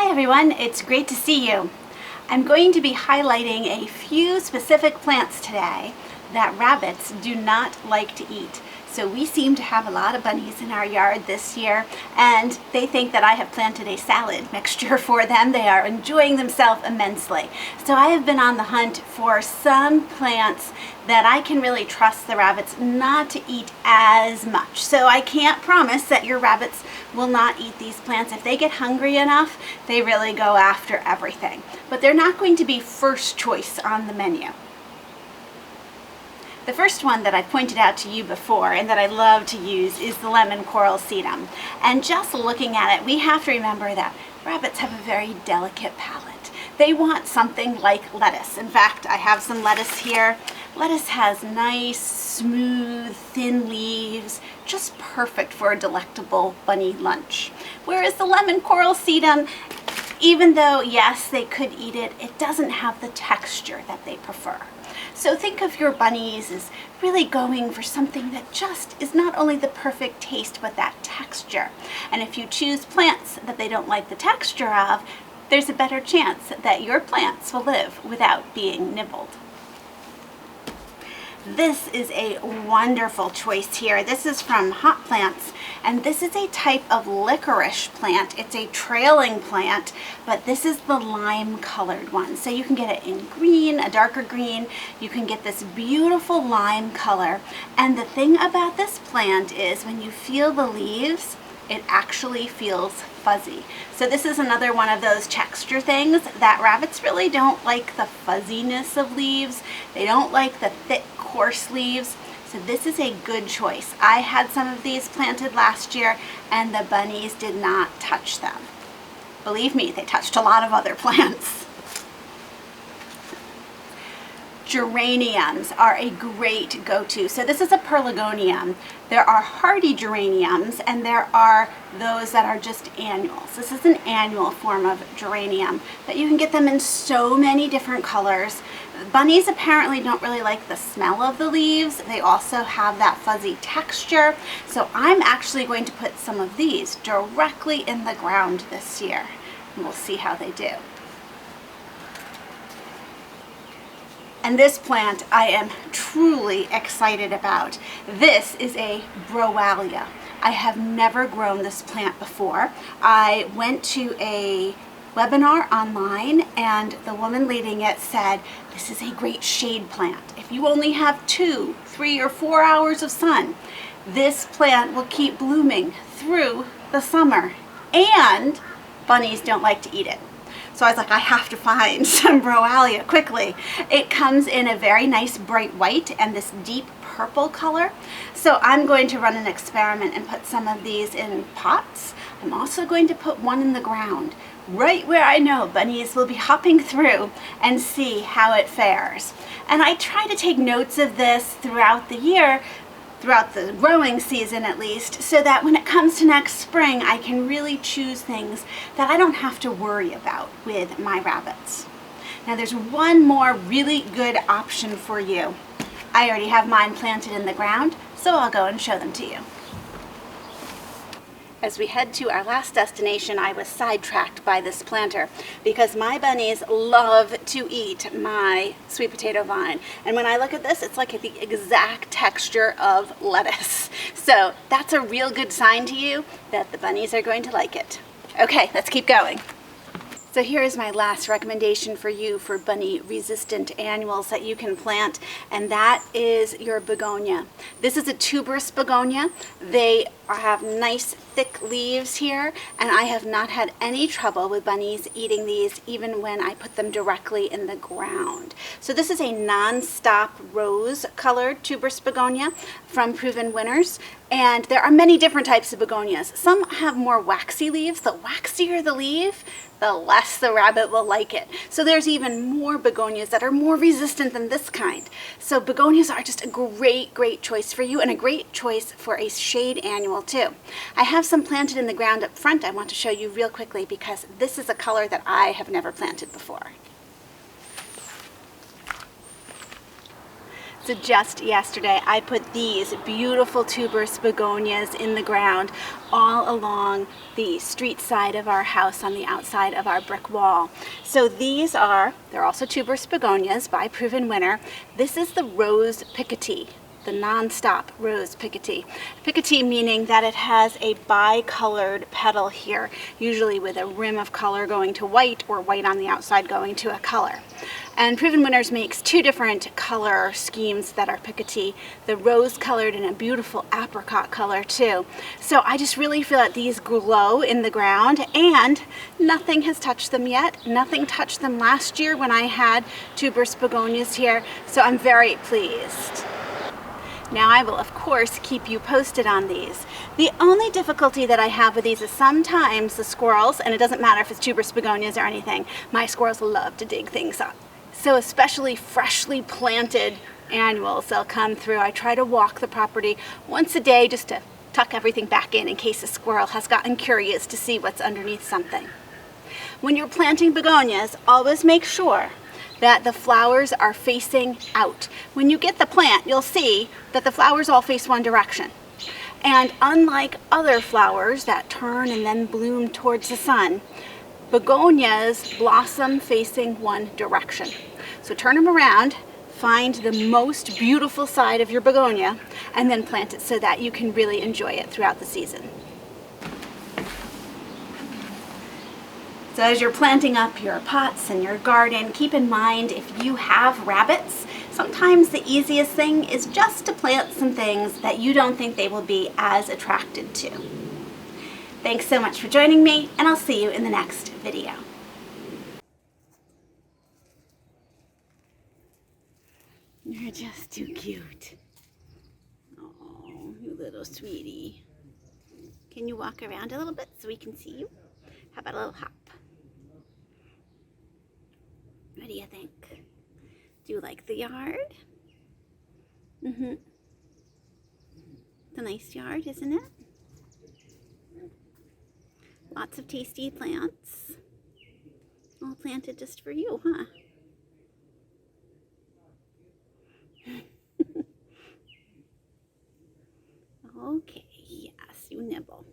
Hi everyone, it's great to see you. I'm going to be highlighting a few specific plants today that rabbits do not like to eat. So we seem to have a lot of bunnies in our yard this year, and they think that I have planted a salad mixture for them. They are enjoying themselves immensely. So I have been on the hunt for some plants that I can really trust the rabbits not to eat as much. So I can't promise that your rabbits will not eat these plants. If they get hungry enough, they really go after everything. But they're not going to be first choice on the menu. The first one that I've pointed out to you before and that I love to use is the lemon coral sedum. And just looking at it, we have to remember that rabbits have a very delicate palate. They want something like lettuce. In fact, I have some lettuce here. Lettuce has nice, smooth, thin leaves, just perfect for a delectable bunny lunch. Whereas the lemon coral sedum, even though, yes, they could eat it, it doesn't have the texture that they prefer. So think of your bunnies as really going for something that just is not only the perfect taste, but that texture. And if you choose plants that they don't like the texture of, there's a better chance that your plants will live without being nibbled. This is a wonderful choice here. This is from Hot Plants, and this is a type of licorice plant. It's a trailing plant, but this is the lime colored one. So you can get it in green, a darker green. You can get this beautiful lime color. And the thing about this plant is when you feel the leaves, it actually feels fuzzy. So this is another one of those texture things that rabbits really don't like, the fuzziness of leaves. They don't like the thick, coarse leaves. So this is a good choice. I had some of these planted last year and the bunnies did not touch them. Believe me, they touched a lot of other plants. Geraniums are a great go-to. So this is a pelargonium. There are hardy geraniums and there are those that are just annuals. This is an annual form of geranium, but you can get them in so many different colors. Bunnies apparently don't really like the smell of the leaves. They also have that fuzzy texture. So I'm actually going to put some of these directly in the ground this year, and we'll see how they do. And this plant I am truly excited about. This is a browalia. I have never grown this plant before. I went to a webinar online and the woman leading it said, this is a great shade plant. If you only have 2, 3, or 4 hours of sun, this plant will keep blooming through the summer. And bunnies don't like to eat it. So I was like, I have to find some browalia quickly. It comes in a very nice bright white and this deep purple color. So I'm going to run an experiment and put some of these in pots. I'm also going to put one in the ground, right where I know bunnies will be hopping through, and see how it fares. And I try to take notes of this throughout the year, throughout the growing season at least, so that when it comes to next spring, I can really choose things that I don't have to worry about with my rabbits. Now there's one more really good option for you. I already have mine planted in the ground, so I'll go and show them to you. As we head to our last destination, I was sidetracked by this planter because my bunnies love to eat my sweet potato vine. And when I look at this, it's like the exact texture of lettuce. So that's a real good sign to you that the bunnies are going to like it. Okay, let's keep going. So here is my last recommendation for you for bunny resistant annuals that you can plant, and that is your begonia. This is a tuberous begonia. They have nice thick leaves here, and I have not had any trouble with bunnies eating these even when I put them directly in the ground. So this is a non-stop rose colored tuberous begonia from Proven Winners. And there are many different types of begonias. Some have more waxy leaves. The waxier the leaf, the less the rabbit will like it. So there's even more begonias that are more resistant than this kind. So begonias are just a great, great choice for you, and a great choice for a shade annual too. I have some planted in the ground up front I want to show you real quickly because this is a color that I have never planted before. So just yesterday, I put these beautiful tuberous begonias in the ground all along the street side of our house on the outside of our brick wall. So they're also tuberous begonias by Proven Winner. This is the rose picotee, the non-stop rose picotee. Picotee meaning that it has a bi-colored petal here, usually with a rim of color going to white or white on the outside going to a color. And Proven Winners makes two different color schemes that are picotee, the rose colored and a beautiful apricot color too. So I just really feel that these glow in the ground, and nothing has touched them yet. Nothing touched them last year when I had tuberous begonias here, so I'm very pleased. Now I will of course keep you posted on these. The only difficulty that I have with these is sometimes the squirrels, and it doesn't matter if it's tuberous begonias or anything, my squirrels love to dig things up. So especially freshly planted annuals, they'll come through. I try to walk the property once a day just to tuck everything back in case a squirrel has gotten curious to see what's underneath something. When you're planting begonias, always make sure that the flowers are facing out. When you get the plant, you'll see that the flowers all face one direction. And unlike other flowers that turn and then bloom towards the sun, begonias blossom facing one direction. So turn them around, find the most beautiful side of your begonia, and then plant it so that you can really enjoy it throughout the season. So as you're planting up your pots and your garden, keep in mind if you have rabbits, sometimes the easiest thing is just to plant some things that you don't think they will be as attracted to. Thanks so much for joining me, and I'll see you in the next video. You're just too cute. Oh, you little sweetie. Can you walk around a little bit so we can see you? How about a little hop? What do you think? Do you like the yard? It's a nice yard, isn't it? Lots of tasty plants. All planted just for you, huh? Okay, yes, you nibble.